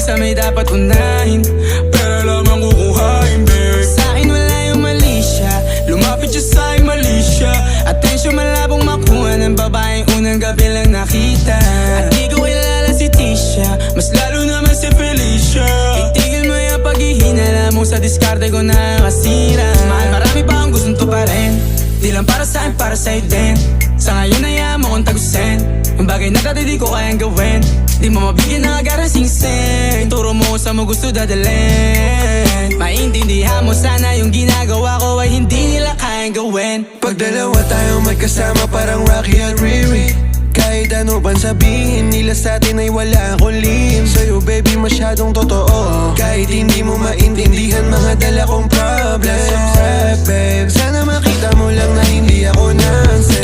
minsan may dapat unahin, pera lang ang kukuhain, babe. Sa'kin wala yung mali siya, lumapit siya sa'kin mali siya. Atensyon malabong makuha ng babaeng unang gabi lang nakita. At di ko kilala si Tisha, mas lalo naman si Felicia. Itigil mo yung paghihinala mo sa diskarte ko na kasira. Mahal, marami pa akong gustong tuparin, di lang para sa'kin, para sa'yo din. Sa ngayon ayaw mo kong tagusin, ang bagay na dati di ko kayang gawin. Di mo mabigyan ng agarang singsing, turo mo sa mo gusto dadalhin. Maintindihan mo sana yung ginagawa ko ay hindi nila kayang gawin. Pag dalawa tayo magkasama parang Rocky at Riri, kahit ano ban sabihin nila sa'tin ay wala akong lihim. Sa'yo baby masyadong totoo, kahit hindi mo maintindihan mga dala kong problems. Babe, sana makita mo lang na hindi ako nonsense.